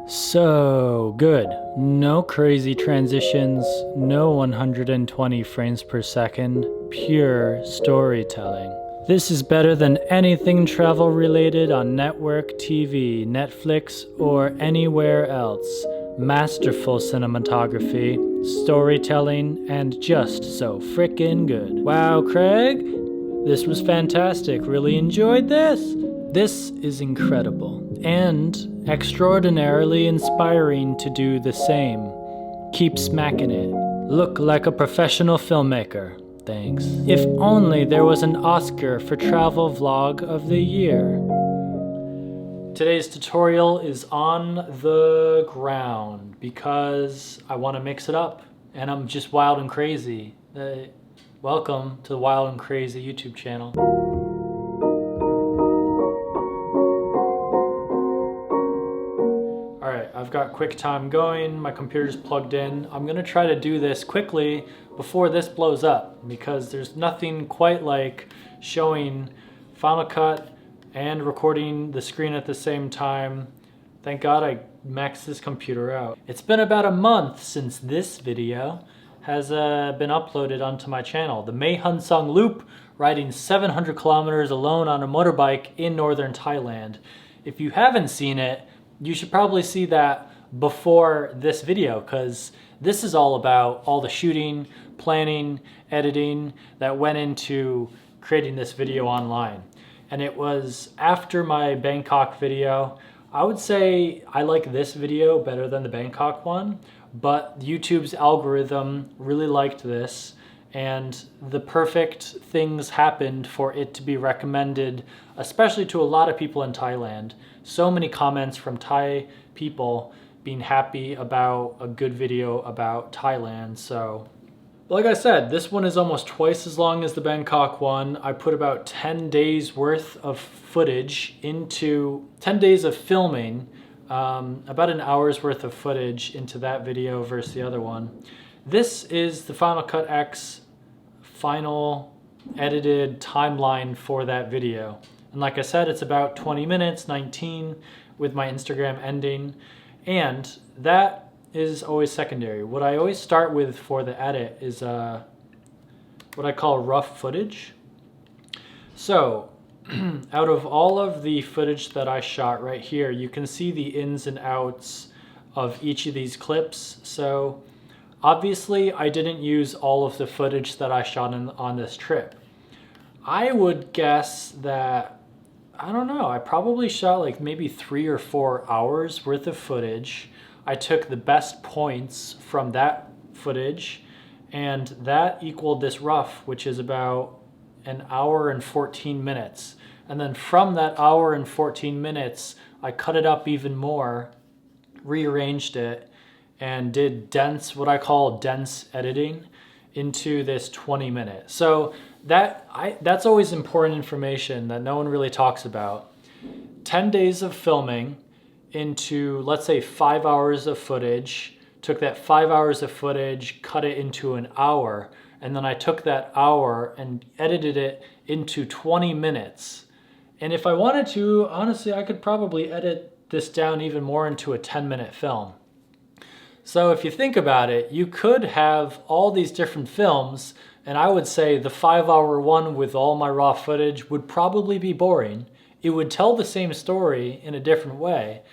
So good. No crazy transitions, no 120 frames per second, pure storytelling. This is better than anything travel related on network TV, Netflix, or anywhere else. Masterful cinematography, storytelling, and just so frickin' good. Wow, Kraig, this was fantastic. Really enjoyed this. This is incredible and extraordinarily inspiring to do the same. Keep smacking it. Look like a professional filmmaker. Thanks. If only there was an Oscar for Travel Vlog of the Year. Today's tutorial is on the ground because I want to mix it up and I'm just wild and crazy. Welcome to the Wild and Crazy YouTube channel. Alright, I've got QuickTime going, my computer's plugged in. I'm gonna try to do this quickly before this blows up because there's nothing quite like showing Final Cut and recording the screen at the same time. Thank God I maxed this computer out. It's been about a month since this video has been uploaded onto my channel. The Mae Hong Son Loop, riding 700 kilometers alone on a motorbike in northern Thailand. If you haven't seen it, you should probably see that before this video because this is all about all the shooting, planning, editing that went into creating this video online. And it was after my Bangkok video. I would say I like this video better than the Bangkok one, but YouTube's algorithm really liked this and the perfect things happened for it to be recommended, especially to a lot of people in Thailand. So many comments from Thai people being happy about a good video about Thailand. So like I said, this one is almost twice as long as the Bangkok one. I put about 10 days worth of footage into 10 days of filming, about an hour's worth of footage into that video versus the other one. This is the Final Cut X final edited timeline for that video. And like I said, it's about 20 minutes, 19 with my Instagram ending. And that is always secondary. What I always start with for the edit is what I call rough footage. So out of all of the footage that I shot right here, you can see the ins and outs of each of these clips. So obviously I didn't use all of the footage that I shot on this trip. I would guess that, I don't know, I probably shot like maybe 3 or 4 hours worth of footage. I took the best points from that footage and that equaled this rough, which is about an hour and 14 minutes. And then from that hour and 14 minutes, I cut it up even more, rearranged it, and did dense, what I call dense editing into this 20-minute. So that's always important information that no one really talks about. 10 days of filming into, let's say, 5 hours of footage, took that 5 hours of footage, cut it into an hour, and then I took that hour and edited it into 20 minutes. And if I wanted to, honestly, I could probably edit this down even more into a 10-minute film. So if you think about it, you could have all these different films, and I would say the 5-hour one with all my raw footage would probably be boring. It would tell the same story in a different way,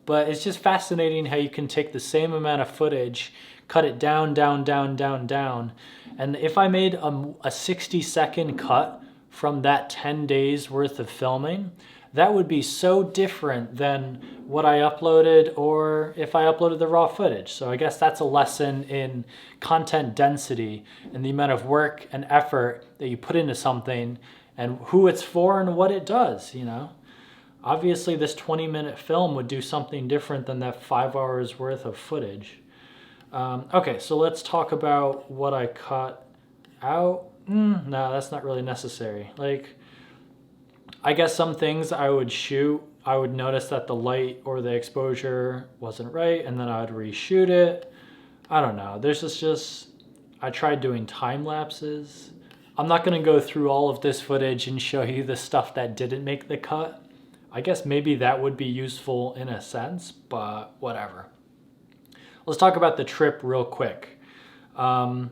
but it's just fascinating how you can take the same amount of footage, cut it down, down, down, down, down. And if I made a 60-second cut from that 10 days worth of filming, that would be so different than what I uploaded or if I uploaded the raw footage. So I guess that's a lesson in content density and the amount of work and effort that you put into something and who it's for and what it does, you know? Obviously this 20-minute film would do something different than that 5 hours worth of footage. Okay, so let's talk about what I cut out. No, that's not really necessary. Like, I guess some things I would shoot, I would notice that the light or the exposure wasn't right, and then I would reshoot it. I don't know. There's just I tried doing time lapses. I'm not going to go through all of this footage and show you the stuff that didn't make the cut. I guess maybe that would be useful in a sense, but whatever. Let's talk about the trip real quick. I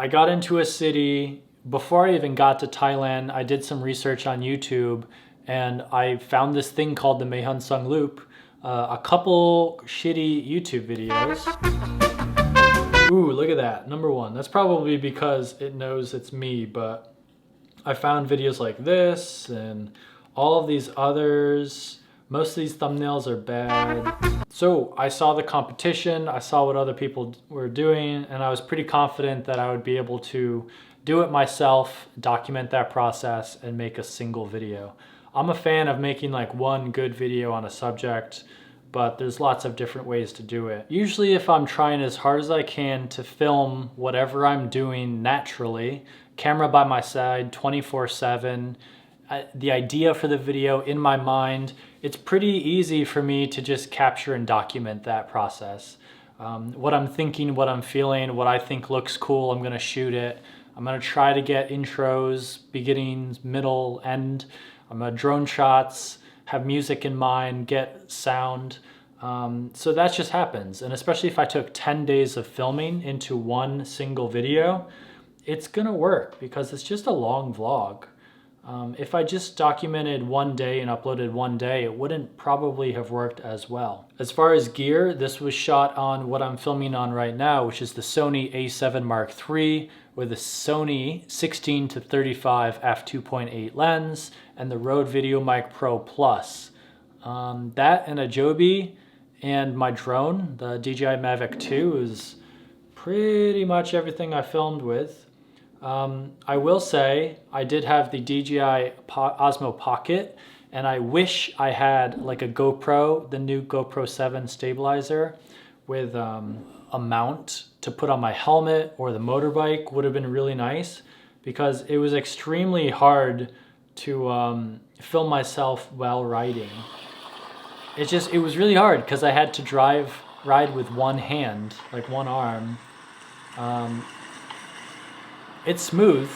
got into a city. Before I even got to Thailand, I did some research on YouTube and I found this thing called the Mae Hong Son Loop, a couple shitty YouTube videos. Ooh, look at that, number one. That's probably because it knows it's me, but I found videos like this and all of these others. Most of these thumbnails are bad. So I saw the competition, I saw what other people were doing, and I was pretty confident that I would be able to do it myself, document that process, and make a single video. I'm a fan of making like one good video on a subject, but there's lots of different ways to do it. Usually if I'm trying as hard as I can to film whatever I'm doing naturally, camera by my side 24/7, the idea for the video in my mind, it's pretty easy for me to just capture and document that process. What I'm thinking, what I'm feeling, what I think looks cool, I'm gonna shoot it. I'm gonna try to get intros, beginnings, middle, end. I'm gonna drone shots, have music in mind, get sound. So that just happens. And especially if I took 10 days of filming into one single video, it's gonna work because it's just a long vlog. If I just documented one day and uploaded one day, it wouldn't probably have worked as well. As far as gear, this was shot on what I'm filming on right now, which is the Sony A7III with a Sony 16-35 f2.8 lens and the Rode VideoMic Pro Plus. That and a Joby and my drone, the DJI Mavic 2, is pretty much everything I filmed with. I will say I did have the DJI Osmo Pocket, and I wish I had like a GoPro, the new GoPro 7 stabilizer with a mount to put on my helmet, or the motorbike would have been really nice, because it was extremely hard to film myself while riding. It was really hard because I had to ride with one hand, like one arm. It's smooth,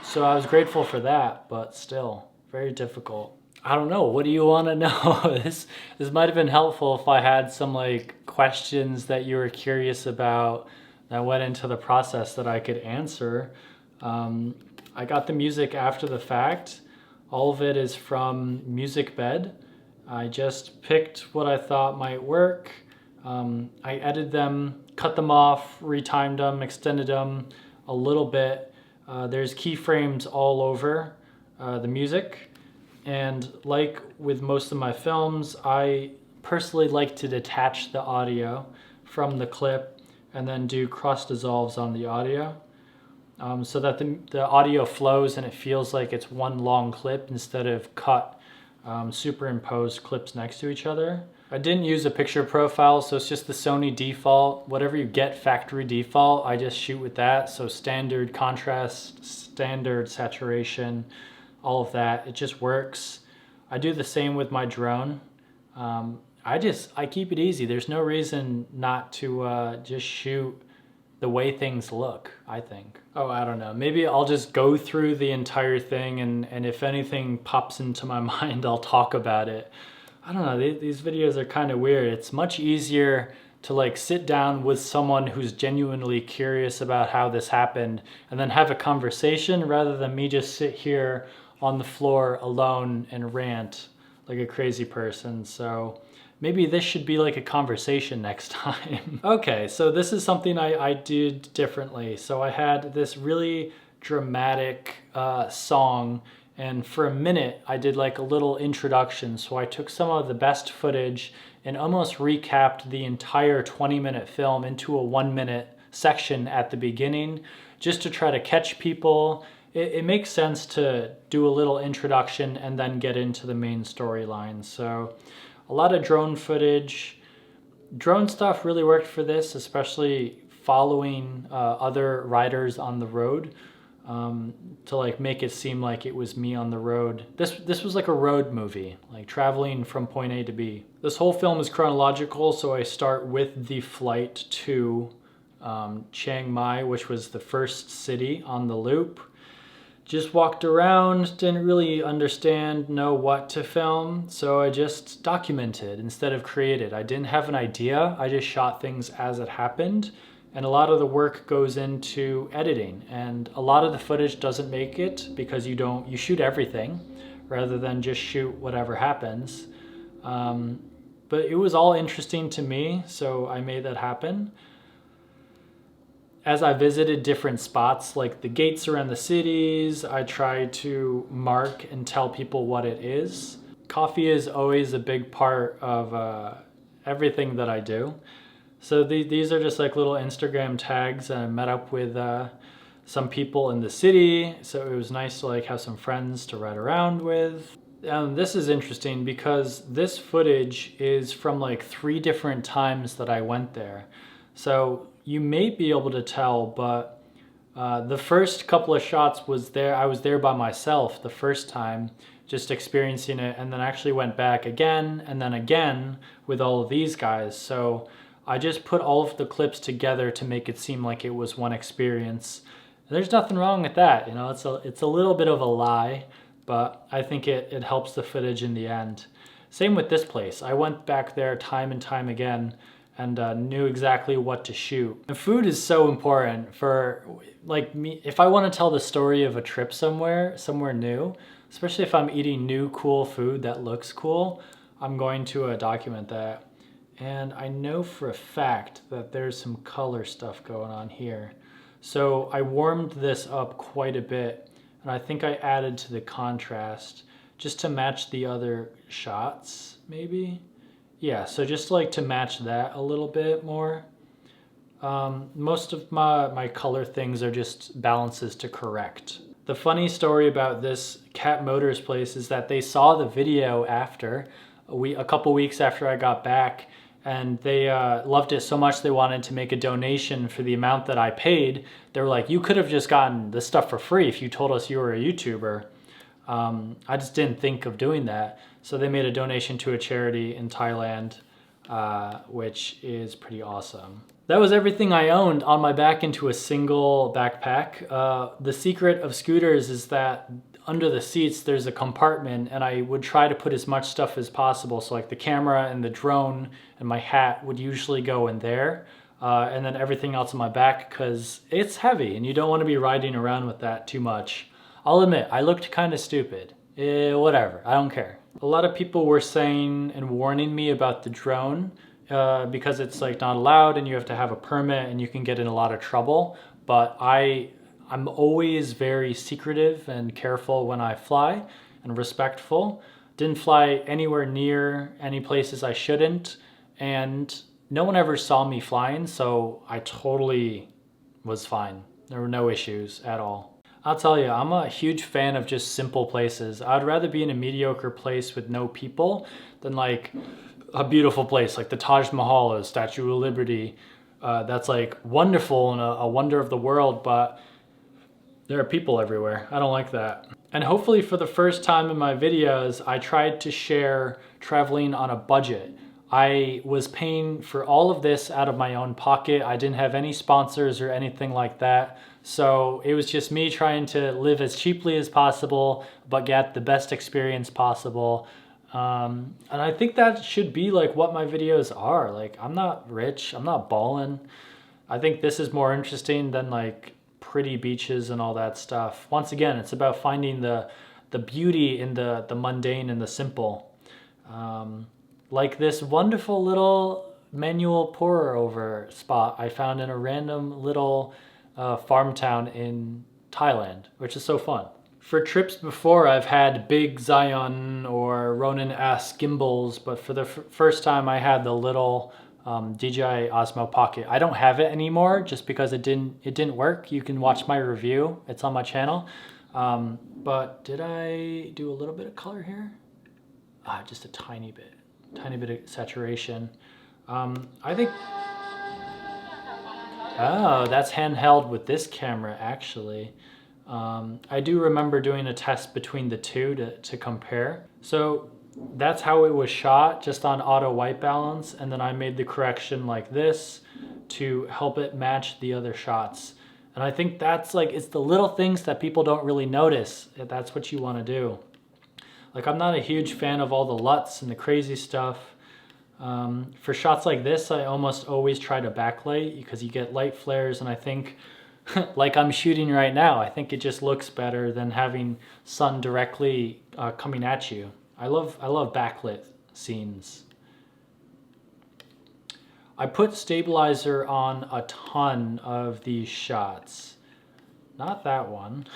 so I was grateful for that, but still very difficult. I don't know, what do you want to know? This might have been helpful if I had some like questions that you were curious about that went into the process that I could answer. I got the music after the fact. All of it is from Musicbed. I just picked what I thought might work. I edited them, cut them off, retimed them, extended them a little bit. There's keyframes all over the music, and like with most of my films, I personally like to detach the audio from the clip and then do cross dissolves on the audio, so that the audio flows and it feels like it's one long clip instead of cut superimposed clips next to each other. I didn't use a picture profile, so it's just the Sony default. Whatever you get factory default, I just shoot with that. So standard contrast, standard saturation, all of that, it just works. I do the same with my drone. I keep it easy. There's no reason not to just shoot the way things look, I think. Oh, I don't know. Maybe I'll just go through the entire thing, and if anything pops into my mind, I'll talk about it. I don't know, these videos are kind of weird. It's much easier to like sit down with someone who's genuinely curious about how this happened and then have a conversation, rather than me just sit here on the floor alone and rant like a crazy person. So maybe this should be like a conversation next time. Okay, so this is something I did differently. So I had this really dramatic song, and for a minute I did like a little introduction. So I took some of the best footage and almost recapped the entire 20-minute film into a 1-minute section at the beginning, just to try to catch people. It makes sense to do a little introduction and then get into the main storyline. So a lot of drone footage. Drone stuff really worked for this, especially following other riders on the road, to like make it seem like it was me on the road. This was like a road movie, like traveling from point A to B. This whole film is chronological, so I start with the flight to Chiang Mai, which was the first city on the loop. just walked around, didn't really know what to film, so I just documented instead of created. I didn't have an idea, I just shot things as it happened, and a lot of the work goes into editing, and a lot of the footage doesn't make it because you shoot everything rather than just shoot whatever happens. But it was all interesting to me, so I made that happen. As I visited different spots, like the gates around the cities, I tried to mark and tell people what it is. Coffee is always a big part of everything that I do. So these are just like little Instagram tags, and I met up with some people in the city, so it was nice to like have some friends to ride around with. This is interesting because this footage is from like 3 different times that I went there. So you may be able to tell, but the first couple of shots I was there by myself the first time, just experiencing it, and then actually went back again and then again with all of these guys. So I just put all of the clips together to make it seem like it was one experience. And there's nothing wrong with that, you know, it's a little bit of a lie, but I think it helps the footage in the end. Same with this place. I went back there time and time again and knew exactly what to shoot. And food is so important for like me. If I want to tell the story of a trip somewhere new, especially if I'm eating new cool food that looks cool, I'm going to document that. And I know for a fact that there's some color stuff going on here. So I warmed this up quite a bit, and I think I added to the contrast just to match the other shots, maybe? Yeah, so just like to match that a little bit more. Most of my color things are just balances to correct. The funny story about this Cat Motors place is that they saw the video after, a couple weeks after I got back, and they loved it so much they wanted to make a donation for the amount that I paid. They were like, you could have just gotten this stuff for free if you told us you were a YouTuber. I just didn't think of doing that. So they made a donation to a charity in Thailand, which is pretty awesome. That was everything I owned on my back into a single backpack. The secret of scooters is that under the seats there's a compartment, and I would try to put as much stuff as possible. So like the camera and the drone and my hat would usually go in there, and then everything else on my back, because it's heavy and you don't want to be riding around with that too much. I'll admit, I looked kind of stupid. Whatever, I don't care. A lot of people were saying and warning me about the drone because it's like not allowed and you have to have a permit and you can get in a lot of trouble. But I'm always very secretive and careful when I fly and respectful. Didn't fly anywhere near any places I shouldn't, and no one ever saw me flying, so I totally was fine. There were no issues at all. I'll tell you, I'm a huge fan of just simple places. I'd rather be in a mediocre place with no people than like a beautiful place like the Taj Mahal or the Statue of Liberty. That's like wonderful and a wonder of the world, but there are people everywhere. I don't like that. And hopefully for the first time in my videos, I tried to share traveling on a budget. I was paying for all of this out of my own pocket. I didn't have any sponsors or anything like that. So it was just me trying to live as cheaply as possible, but get the best experience possible. And I think that should be like what my videos are. Like, I'm not rich, I'm not balling. I think this is more interesting than like pretty beaches and all that stuff. Once again, it's about finding the beauty in the mundane and the simple. Like this wonderful little manual pour over spot I found in a random little farm town in Thailand, which is so fun. For trips before, I've had big Zion or Ronin-esque gimbals, but for the first time I had the little DJI Osmo Pocket. I don't have it anymore just because it didn't work. You can watch my review, it's on my channel. But did I do a little bit of color here? Just a tiny bit of saturation. I think, oh, that's handheld with this camera actually. I do remember doing a test between the two to compare. So that's how it was shot, just on auto white balance, and then I made the correction like this to help it match the other shots. And I think that's like, it's the little things that people don't really notice. That's what you want to do. Like, I'm not a huge fan of all the LUTs and the crazy stuff. For shots like this, I almost always try to backlight because you get light flares, and I think like I'm shooting right now, I think it just looks better than having sun directly coming at you. I love backlit scenes. I put stabilizer on a ton of these shots. Not that one,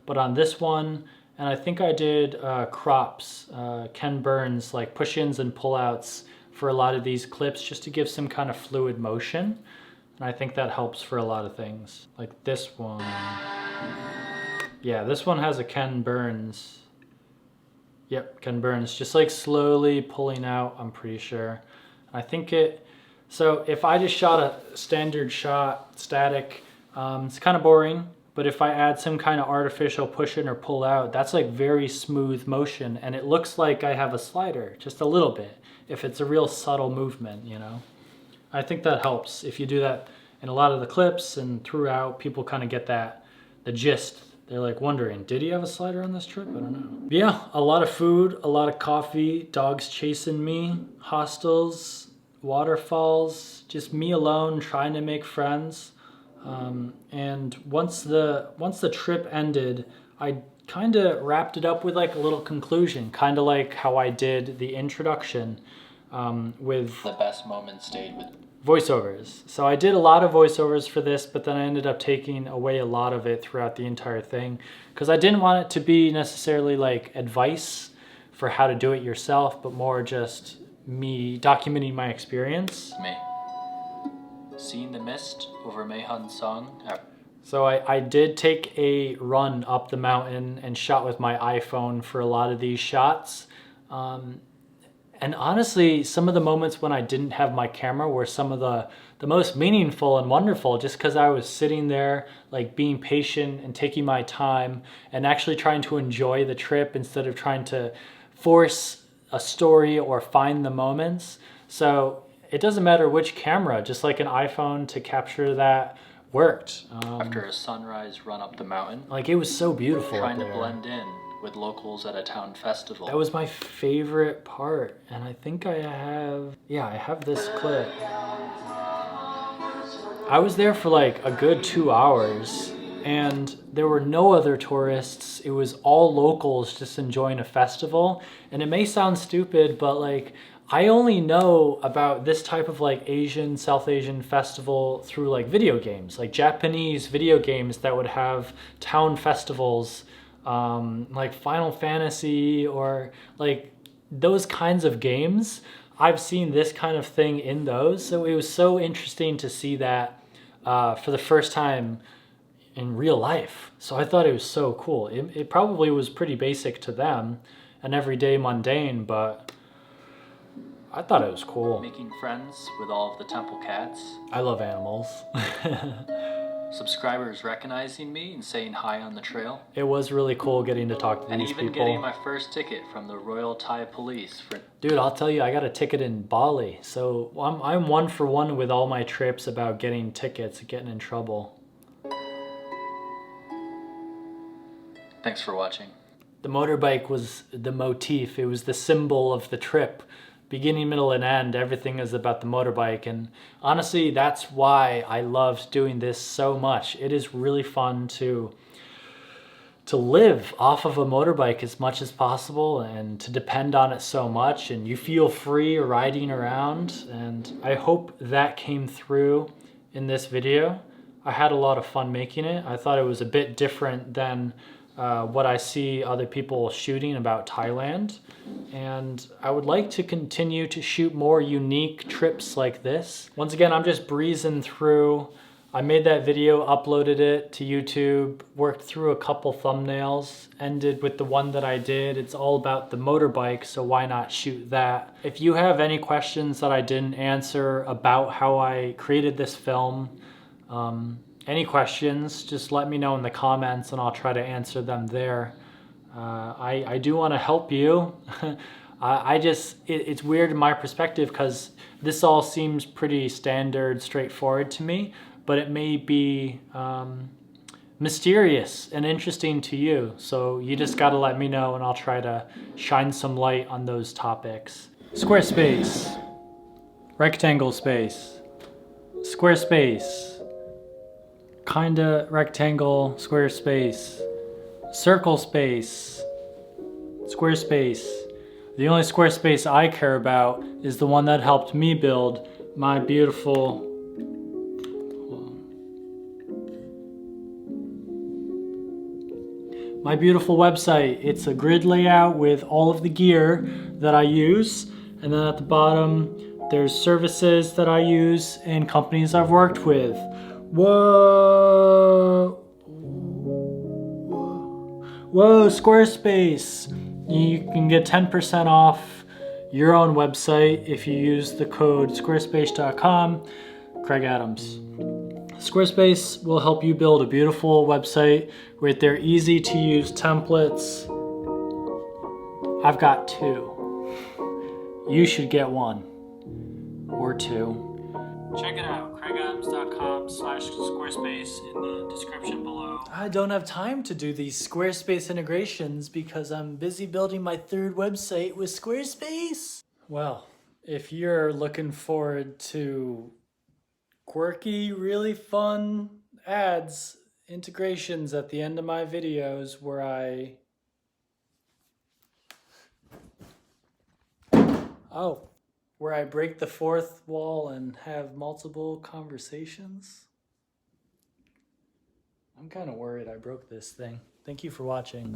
but on this one, and I think I did crops, Ken Burns, like push-ins and pull-outs for a lot of these clips just to give some kind of fluid motion. And I think that helps for a lot of things. Like this one. Yeah, this one has a Ken Burns. Yep, Ken Burns. Just like slowly pulling out, I'm pretty sure. I think it... So if I just shot a standard shot, static, it's kind of boring. But if I add some kind of artificial push in or pull out, that's like very smooth motion. And it looks like I have a slider, just a little bit. If it's a real subtle movement, you know. I think that helps. If you do that in a lot of the clips and throughout, people kind of get that, the gist. They're like wondering, did he have a slider on this trip? I don't know. But yeah, a lot of food, a lot of coffee, dogs chasing me, hostels, waterfalls, just me alone trying to make friends. And once the trip ended, I kind of wrapped it up with like a little conclusion, kind of like how I did the introduction with the best moments stayed with voiceovers. So I did a lot of voiceovers for this, but then I ended up taking away a lot of it throughout the entire thing because I didn't want it to be necessarily like advice for how to do it yourself, but more just me documenting my experience. me. Seeing the mist over Mae Hong Son. So I did take a run up the mountain and shot with my iPhone for a lot of these shots. And honestly, some of the moments when I didn't have my camera were some of the most meaningful and wonderful, just because I was sitting there like being patient and taking my time and actually trying to enjoy the trip instead of trying to force a story or find the moments. So it doesn't matter which camera, just like an iPhone to capture that worked. After a sunrise run up the mountain. Like it was so beautiful. Trying to blend in with locals at a town festival. That was my favorite part. And I think I have this clip. I was there for like a good 2 hours and there were no other tourists. It was all locals just enjoying a festival. And it may sound stupid, but like I only know about this type of like Asian, South Asian festival through like video games, like Japanese video games that would have town festivals, like Final Fantasy or like those kinds of games. I've seen this kind of thing in those. So it was so interesting to see that for the first time in real life. So I thought it was so cool. It probably was pretty basic to them, an everyday mundane, but I thought it was cool. Making friends with all of the temple cats. I love animals. Subscribers recognizing me and saying hi on the trail. It was really cool getting to talk to these people. And even getting my first ticket from the Royal Thai Police. Dude, I'll tell you, I got a ticket in Bali. So I'm one for one with all my trips about getting tickets and getting in trouble. Thanks for watching. The motorbike was the motif. It was the symbol of the trip. Beginning, middle, and end, everything is about the motorbike. And honestly, that's why I loved doing this so much. It is really fun to live off of a motorbike as much as possible and to depend on it so much. And you feel free riding around. And I hope that came through in this video. I had a lot of fun making it. I thought it was a bit different than what I see other people shooting about Thailand. And I would like to continue to shoot more unique trips like this. Once again, I'm just breezing through. I made that video, uploaded it to YouTube, worked through a couple thumbnails, ended with the one that I did. It's all about the motorbike, so why not shoot that? If you have any questions that I didn't answer about how I created this film, any questions, just let me know in the comments and I'll try to answer them there. I do want to help you. It's weird in my perspective because this all seems pretty standard, straightforward to me, but it may be mysterious and interesting to you. So you just gotta let me know and I'll try to shine some light on those topics. Squarespace, rectangle space, Squarespace, kinda rectangle, Squarespace, circle space, Squarespace. The only Squarespace I care about is the one that helped me build my beautiful website. It's a grid layout with all of the gear that I use, and then at the bottom there's services that I use and companies I've worked with. Whoa, Squarespace. You can get 10% off your own website if you use the code squarespace.com, Kraig Adams. Squarespace will help you build a beautiful website with their easy to use templates. I've got 2. You should get 1 or 2. Check it out, kraigadams.com/Squarespace in the description below. I don't have time to do these Squarespace integrations because I'm busy building my 3rd website with Squarespace. Well, if you're looking forward to quirky, really fun ads, integrations at the end of my videos where I break the 4th wall and have multiple conversations. I'm kind of worried I broke this thing. Thank you for watching.